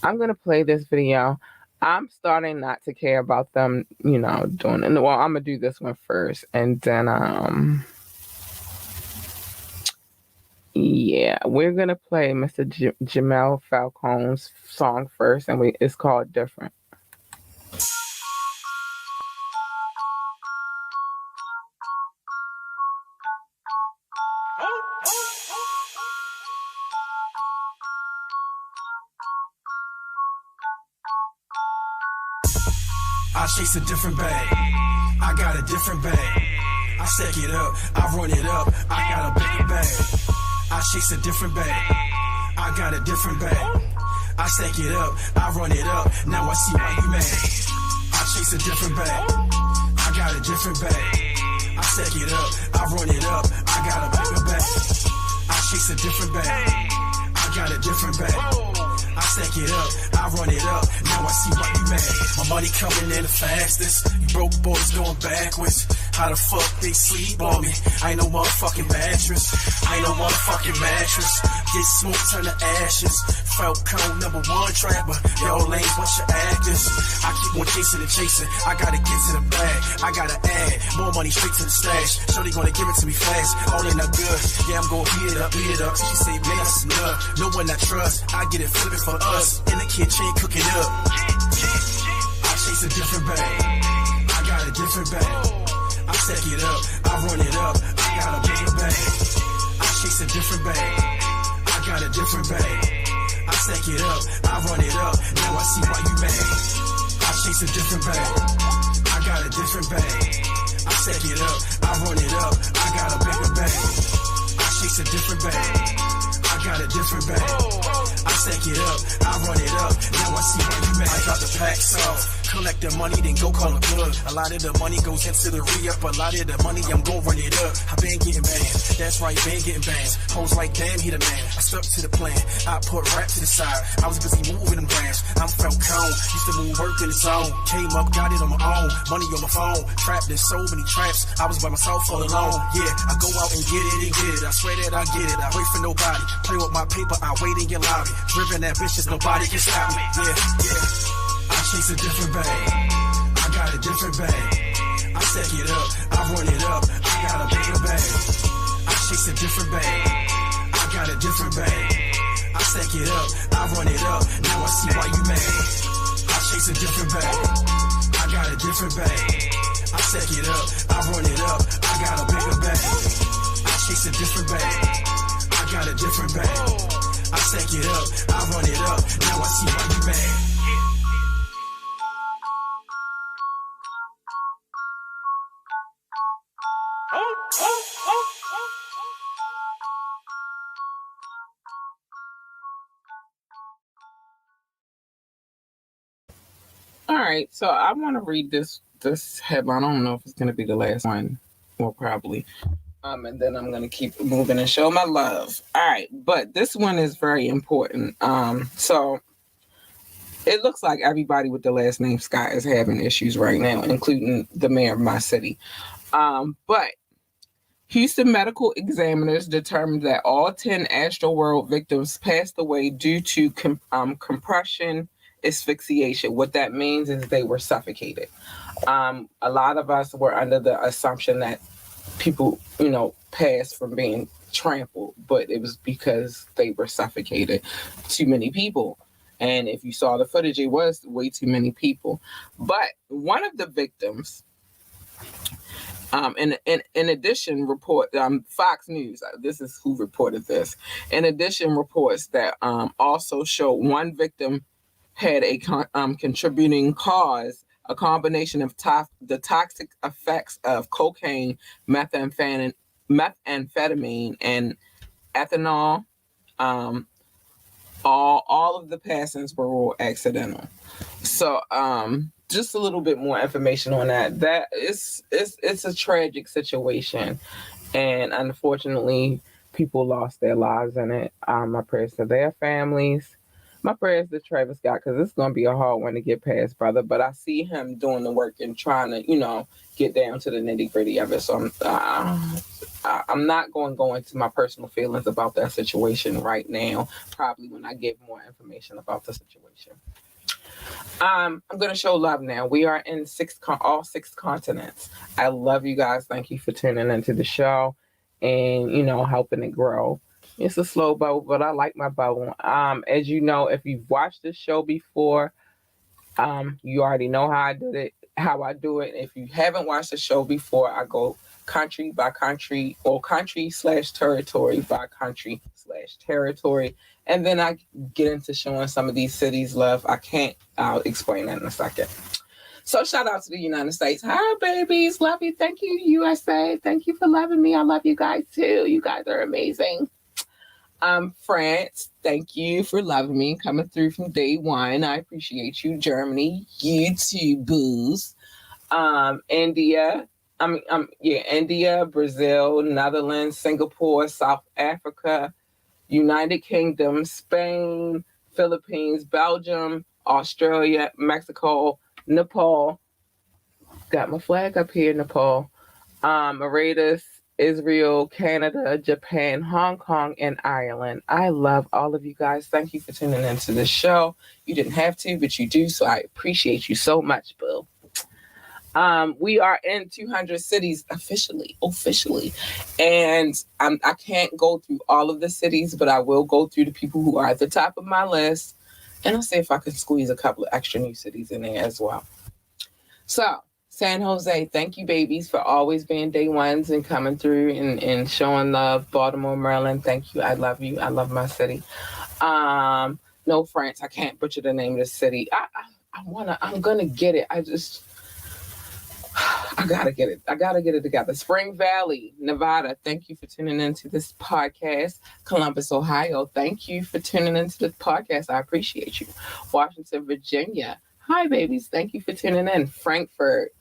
I'm gonna play this video. I'm starting not to care about them, you know, doing it. Well, I'm gonna do this one first, and then yeah, we're gonna play Mr. Jamel Falcone's song first, and it's called "Different." I chase a different bag. I got a different bag. I stack it up. I run it up. I got a bigger bag. I chase a different bag. I got a different bag. I stack it up. I run it up. Now I see why you mad. I chase a different bag. I got a different bag. I stack it up. I run it up. I got a bigger bag. I chase a different bag. I got a different bag. I stack it up, I run it up, now I see why you mad. My money coming in the fastest, you broke boys going backwards. How the fuck they sleep on me? I ain't no motherfucking mattress, I ain't no motherfucking mattress. Get smoke, turn to ashes. Falcone #1 trapper, y'all lanes, bunch of actors. I keep on chasing and chasing, I gotta get to the bag. I gotta add more money straight to the stash. Shorty gonna give it to me fast, all in the good. Yeah, I'm gonna beat it up, beat it up. She say, man, that's some love. No one I trust, I get it flipping for us. In the kitchen, cooking up. I chase a different bag. I got a different bag. I stack it up, I run it up. I got a bigger bag. I chase a different bag. I got a different bag. I stack it up, I run it up. Now I see why you mad. I chase a different bag. I got a different bag. I stack it up, I run it up. I got a bigger bag. I chase a different bag. I got a different bag. I stack it up, I run it up. Now I see why you mad. I drop the packs off. Collect the money, then go call a plug. A lot of the money goes into the re-up. A lot of the money, I'm gon' run it up. I been getting bands, that's right, been getting bands. Hoes like, damn, he the man. I stuck to the plan, I put rap to the side. I was busy moving them grams. I'm Falcone, used to move work in the zone. Came up, got it on my own. Money on my phone, trapped in so many traps. I was by myself all alone. Yeah, I go out and get it and get it. I swear that I get it. I wait for nobody. Play with my paper, I wait in your lobby. Driven ambitious, nobody can stop me. Yeah. I chase a different bag. I got a different bag. I stack it up, I run it up. I got a bigger bag. I chase a different bag. I got a different bag. I stack it up, I run it up. Now I see why you mad. I chase a different bag. I got a different bag. I stack it up, I run it up. I got a bigger bag. I chase a different bag. I got a different bag. I stack it up, I run it up. Now I see why you mad. All right, so I want to read this headline. I don't know if it's going to be the last one, well, probably. And then I'm going to keep moving and show my love. All right, but this one is very important. So it looks like everybody with the last name Scott is having issues right now, including the mayor of my city. But Houston medical examiners determined that all 10 Astroworld victims passed away due to compression asphyxiation. What that means is they were suffocated. A lot of us were under the assumption that people, passed from being trampled, but it was because they were suffocated. Too many people. And if you saw the footage, it was way too many people. But one of the victims, in addition, Fox News, this is who reported this. In addition, reports that also show one victim had a contributing cause, a combination of the toxic effects of cocaine, methamphetamine, and ethanol. All of the passings were all accidental. So just a little bit more information on that. That it's a tragic situation, and unfortunately, people lost their lives in it. My prayers to their families. My prayers to Travis Scott, because it's going to be a hard one to get past, brother. But I see him doing the work and trying to, get down to the nitty gritty of it. So I'm not going to go into my personal feelings about that situation right now. Probably when I get more information about the situation. I'm going to show love now. We are in all six continents. I love you guys. Thank you for tuning into the show and, helping it grow. It's a slow bubble, but I like my bubble. As you know, if you've watched this show before, you already know how I do it. If you haven't watched the show before, I go country by country or country/territory by country/territory. And then I get into showing some of these cities love. I'll explain that in a second. So shout out to the United States. Hi, babies. Love you. Thank you, USA. Thank you for loving me. I love you guys too. You guys are amazing. France, thank you for loving me, coming through from day one. I appreciate you. Germany, you too, booze. India, Brazil, Netherlands, Singapore, South Africa, United Kingdom, Spain, Philippines, Belgium, Australia, Mexico, Nepal. Got my flag up here, Nepal. Mauritius, Israel, Canada, Japan, Hong Kong, and Ireland. I love all of you guys. Thank you for tuning into this show. You didn't have to, but you do, so I appreciate you so much, Bill. We are in 200 cities officially, and I can't go through all of the cities, but I will go through the people who are at the top of my list, and I'll see if I can squeeze a couple of extra new cities in there as well. So, San Jose, thank you, babies, for always being day ones and coming through and showing love. Baltimore, Maryland, thank you. I love you. I love my city. No, France, I can't butcher the name of the city. I'm gonna get it. I gotta get it. I gotta get it together. Spring Valley, Nevada, thank you for tuning into this podcast. Columbus, Ohio, thank you for tuning into the podcast. I appreciate you. Washington, Virginia, hi, babies. Thank you for tuning in. Frankfurt.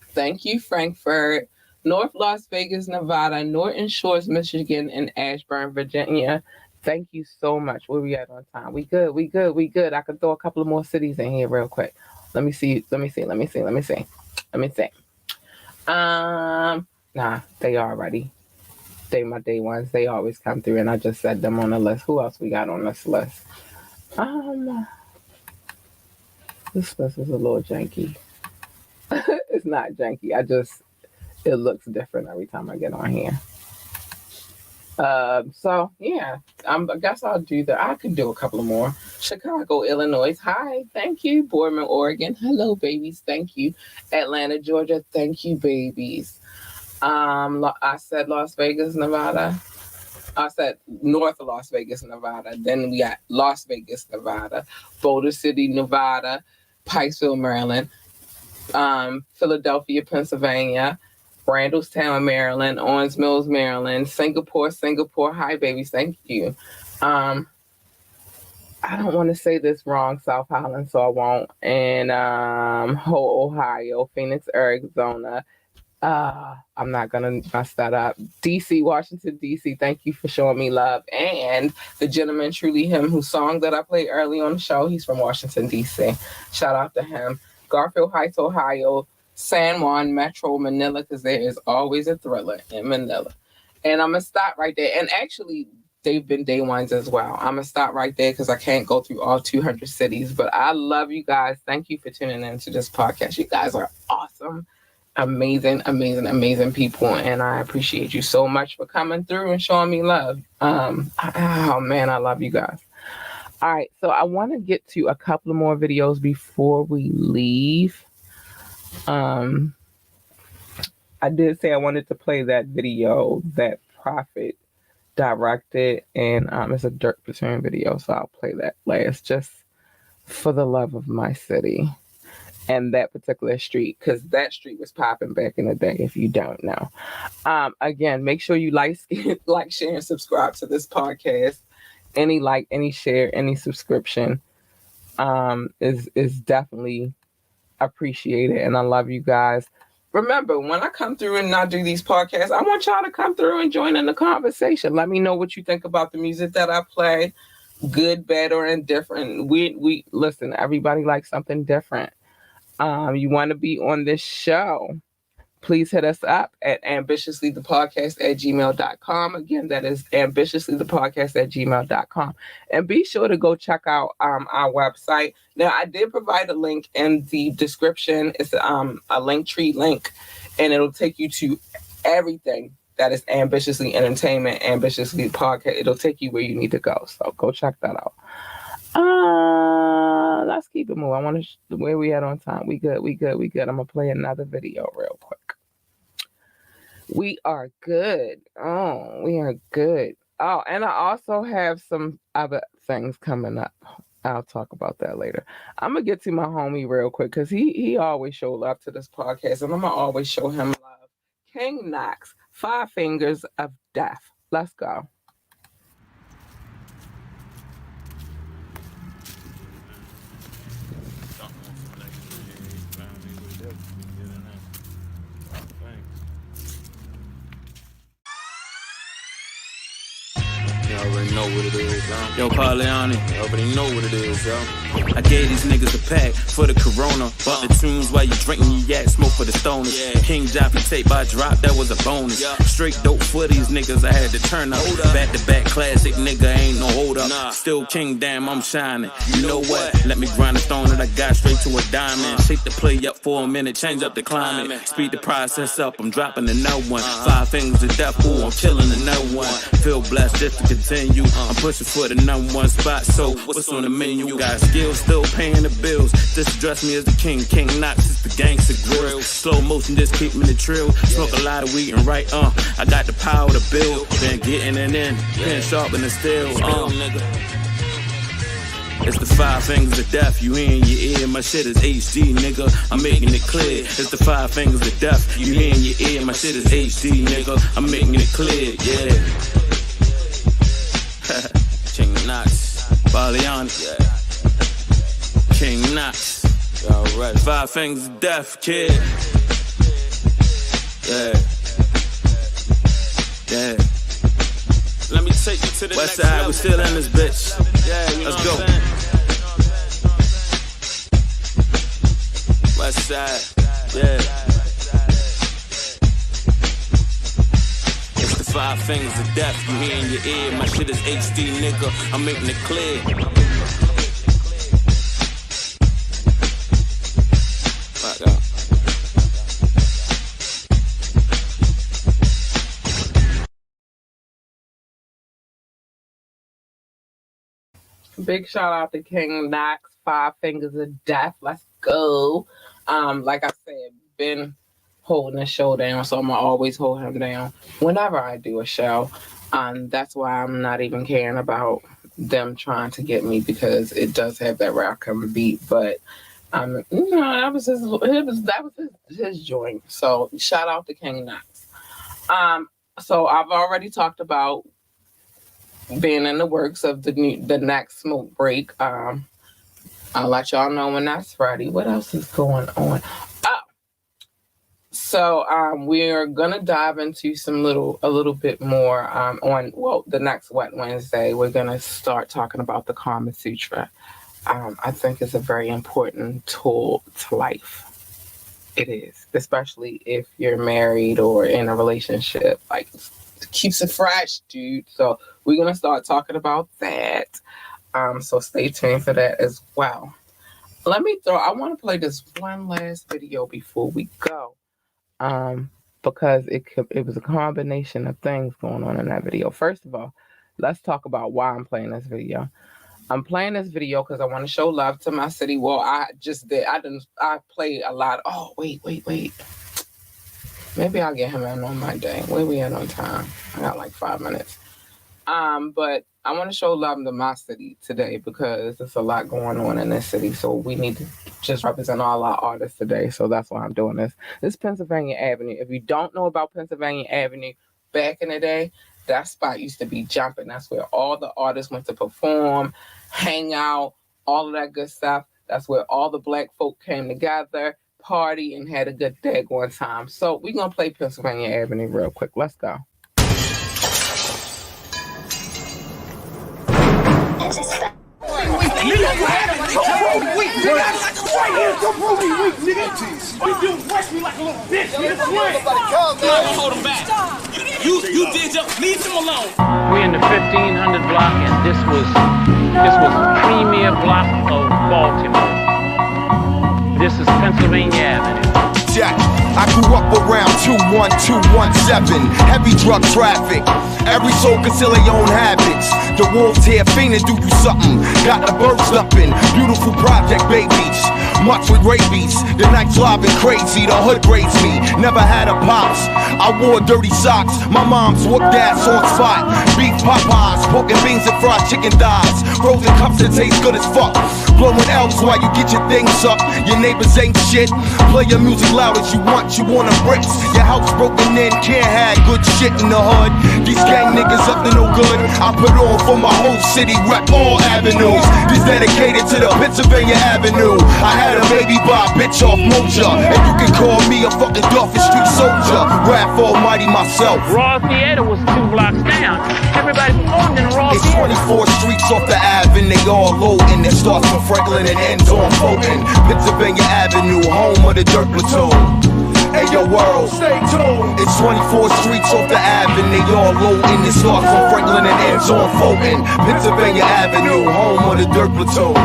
Thank you, Frankfurt. North Las Vegas, Nevada, Norton Shores, Michigan, and Ashburn, Virginia. Thank you so much. Where we at on time? We good. I can throw a couple of more cities in here real quick. Let me see. Nah, they already. They my day ones. They always come through, and I just set them on the list. Who else we got on this list? This list is a little janky. It's not janky. It looks different every time I get on here. So yeah, I guess I'll do that. I could do a couple of more. Chicago, Illinois. Hi, thank you. Boardman, Oregon. Hello, babies. Thank you. Atlanta, Georgia. Thank you, babies. I said Las Vegas, Nevada. I said north of Las Vegas, Nevada. Then we got Las Vegas, Nevada. Boulder City, Nevada. Pikesville, Maryland. Philadelphia, Pennsylvania. Randallstown, Maryland. Owens Mills, Maryland. Singapore. Hi, babies. Thank you. I don't want to say this wrong, South Holland, so I won't. And Ohio, Phoenix, Arizona. I'm not going to mess that up. DC, Washington, DC. Thank you for showing me love. And the gentleman, Truly Him, whose song that I played early on the show, he's from Washington, DC. Shout out to him. Garfield Heights, Ohio. San Juan, Metro, Manila, because there is always a thriller in Manila. And I'm gonna stop right there. And actually, they've been day ones as well. I'm gonna stop right there because I can't go through all 200 cities. But I love you guys. Thank you for tuning in to this podcast. You guys are awesome, amazing, amazing, amazing people, and I appreciate you so much for coming through and showing me love. Oh man, I love you guys. All right, so I want to get to a couple of more videos before we leave. I did say I wanted to play that video that Prophet directed, and it's a Dirt Platoon video, so I'll play that last just for the love of my city and that particular street, because that street was popping back in the day, if you don't know. Again, make sure you like, share, and subscribe to this podcast. Any like, any share, any subscription is definitely appreciated, and I love you guys. Remember, when I come through and I do these podcasts, I want y'all to come through and join in the conversation. Let me know what you think about the music that I play, good, bad, or indifferent. We listen, everybody likes something different. You want to be on this show, please hit us up at ambitiouslythepodcast@gmail.com. Again, that is ambitiouslythepodcast@gmail.com. And be sure to go check out our website. Now, I did provide a link in the description. It's a Linktree link, and it'll take you to everything that is Ambitiously Entertainment, Ambitiously Podcast. It'll take you where you need to go. So go check that out. Let's keep it moving. I want to where we at on time. We good. I'm gonna play another video real quick. We are good. Oh, we are good. Oh, and I also have some other things coming up. I'll talk about that later. I'm gonna get to my homie real quick because he always show love to this podcast, and I'm gonna always show him love. King Knox, 5 Fingers of Death. Let's go. You already know what it is, yo. Yo, Parleone, you already know what it is, yo. I gave these niggas a pack for the corona. Bought the tunes while you drinking your yak, smoke for the stoners. Yeah. King Joppy tape by drop, that was a bonus. Yeah. Straight dope for these niggas, I had to turn up. Back to back classic, nigga, ain't no hold up. Nah. Still king, damn, I'm shining. You know what? Let me grind the stone that I got straight to a diamond. Shake the play up for a minute, change up the climate. Speed the process up, I'm dropping another one. 5 Fingers of Death, ooh, I'm killing another one. Feel blessed just to continue. I'm pushing for the #1 spot, so what's on the menu? Got skills, still paying the bills. Just address me as the king. King Knox is the gangster grill. Slow motion, just keep me the trill. Smoke a lot of weed and right, I got the power to build. Been getting it in, pen sharp and still, nigga. It's the 5 Fingers of Death, you in your ear. My shit is HD, nigga, I'm making it clear. It's the 5 Fingers of Death, you in your ear. My shit is HD, nigga, I'm making it clear, yeah. King Knox, Parleone, yeah. King Knox, alright. 5 Fingers of Death, kid. Yeah. Yeah. Let me take you to the West next side, level. We still in this bitch. Yeah, you let's go. West side, yeah. It's the 5 Fingers of Death, you hear in your ear. My shit is HD, nigga, I'm making it clear. Fuck up. Big shout out to King Knox, 5 Fingers of Death. Let's go. Like I said, been holding the show down, so I'm gonna always hold him down whenever I do a show. That's why I'm not even caring about them trying to get me, because it does have that rap-come beat. But that was his joint. So shout out to King Knox. So I've already talked about being in the works of the next smoke break. I'll let y'all know when that's ready. What else is going on? So we're gonna dive into a little bit more on the next Wet Wednesday. We're gonna start talking about the Kama Sutra. I think it's a very important tool to life. It is, especially if you're married or in a relationship. Like, keeps it fresh, dude. So we're gonna start talking about that. So stay tuned for that as well. I want to play this one last video before we go. Because it was a combination of things going on in that video. First of all, let's talk about why I'm playing this video. I'm playing this video because I want to show love to my city. Well, I just did. I played a lot. Oh, wait. Maybe I'll get him in on my day. Where we at on time? I got like 5 minutes. But I want to show love to my city today because there's a lot going on in this city. So we need to just represent all our artists today. So that's why I'm doing this. This is Pennsylvania Avenue. If you don't know about Pennsylvania Avenue, back in the day, that spot used to be jumping. That's where all the artists went to perform, hang out, all of that good stuff. That's where all the black folk came together, party, and had a good daggone time. So we're going to play Pennsylvania Avenue real quick. Let's go. Hold him back. You did your, leave him alone. We're in the 1500 block, and this was a premier block of Baltimore. This is Pennsylvania Avenue. Jack, I grew up around 21217, heavy drug traffic. Every soul conceal their own habits. The wolves here fiending do you something. Got the birds up in beautiful project babies. Much with rabies. The night's live and crazy. The hood raised me. Never had a pops. I wore dirty socks. My mom's whooped ass on spot. Beef Popeyes, pork and beans and fried chicken thighs. Frozen cups that taste good as fuck. Blowing L's while you get your things up. Your neighbors ain't shit. Play your music loud as you want a bricks. Your house broken in, can't have good shit in the hood. These gang niggas up to no good. I put on for my whole city, rep all avenues. This dedicated to the Pennsylvania Avenue. I had a baby by a bitch off Moja, and you can call me a fucking Dolphin Street soldier. Rap almighty myself. Raw Theater was 2 blocks down. Everybody performed in Raw It's Theater. 24 streets off the Ave, and they all low, and it starts from Franklin and ends on Fulton. Pennsylvania Avenue, home of the dirt platoon. Hey yo world, stay tuned. It's 24 streets off the Ave, and they all low, and it starts from Franklin and ends on Fulton. Pennsylvania Avenue, home of the dirt platoon.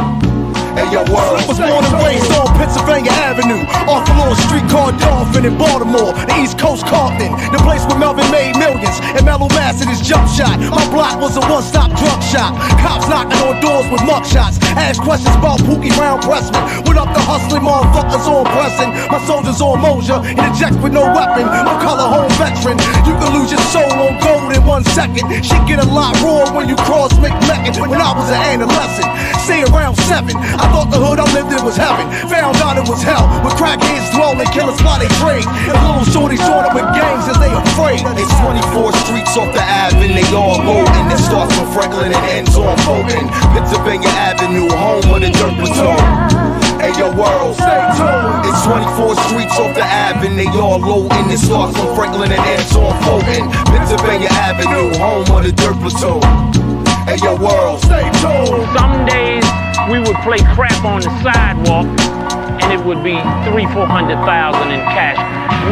Hey yo world, was born and raised on Pennsylvania Avenue, off a little street called Dolphin in Baltimore, the East Coast Compton, the place where Melvin made millions, and Mellow Mastered his jump shot. My block was a one-stop drug shop. Cops knocking on doors with mugshots, asked questions about Pookie Round Pressman. Went up to hustling motherfuckers on pressing. My soldiers on Moja, in the jets with no weapon. No color home veteran. You can lose your soul on gold in 1 second. Shit get a lot raw when you cross McMeckin. When I was an adolescent, say around 7, I thought the hood I lived in was heaven. Found out it was hell. With crackheads dwell and killers while they trade. And little shorties showing up with gangs as they afraid. It's 24 streets off the Ave, and they all low, and it starts from Franklin and ends on Fulton. Pennsylvania Avenue, home of the dirt platoon. Hey yo world, stay tuned. It's 24 streets off the Ave, and they all low, and it starts from Franklin and ends on Fulton. Pennsylvania Avenue, home of the dirt platoon. Hey yo world, stay tuned. Some days we would play crap on the sidewalk, and it would be 300,000-400,000 in cash.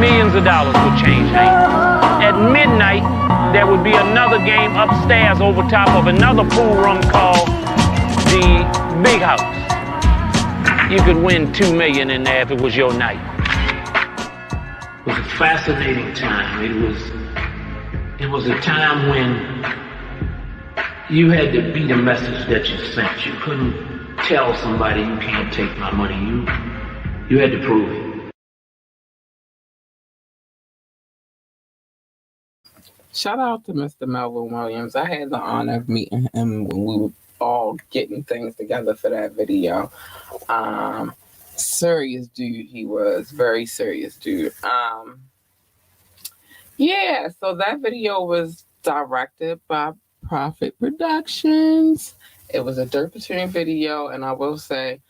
Millions of dollars would change hands. At midnight, there would be another game upstairs over top of another pool room called the Big House. You could win $2 million in there if it was your night. It was a fascinating time. It was a time when you had to beat a message that you sent. You couldn't tell somebody you can't take my money. You had to prove it. Shout out to Mr. Melvin Williams. I had the honor of meeting him when we were all getting things together for that video. Serious dude he was. Very serious dude. Yeah, so that video was directed by Profit Productions. It was a Dirt Platoon video, and I will say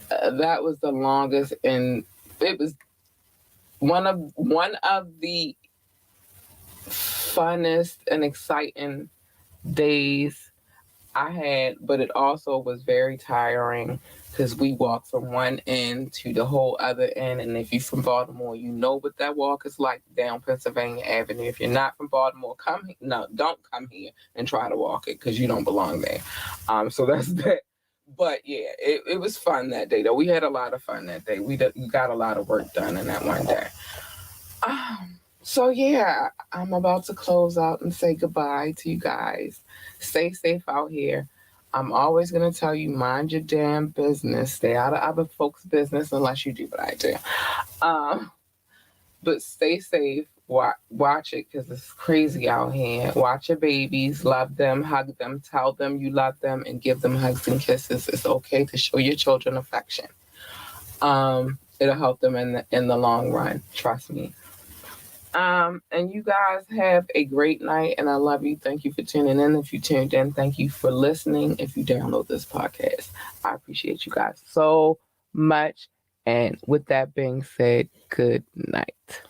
that was the longest, and it was one of the funnest and exciting days but it also was very tiring because we walked from one end to the whole other end. And if you're from Baltimore, you know what that walk is like down Pennsylvania Avenue. If you're not from Baltimore, don't come here and try to walk it because you don't belong there. So that's that. But yeah, it was fun that day though. We had a lot of fun that day. We got a lot of work done in that one day. So yeah, I'm about to close out and say goodbye to you guys. Stay safe out here. I'm always gonna tell you, mind your damn business. Stay out of other folks' business unless you do what I do. But stay safe. Watch it because it's crazy out here. Watch your babies, love them, hug them, tell them you love them, and give them hugs and kisses. It's okay to show your children affection. It'll help them in the long run. Trust me. And you guys have a great night, and I love you. Thank you for tuning in. If you tuned in, thank you for listening. If you download this podcast, I appreciate you guys so much. And with that being said, good night.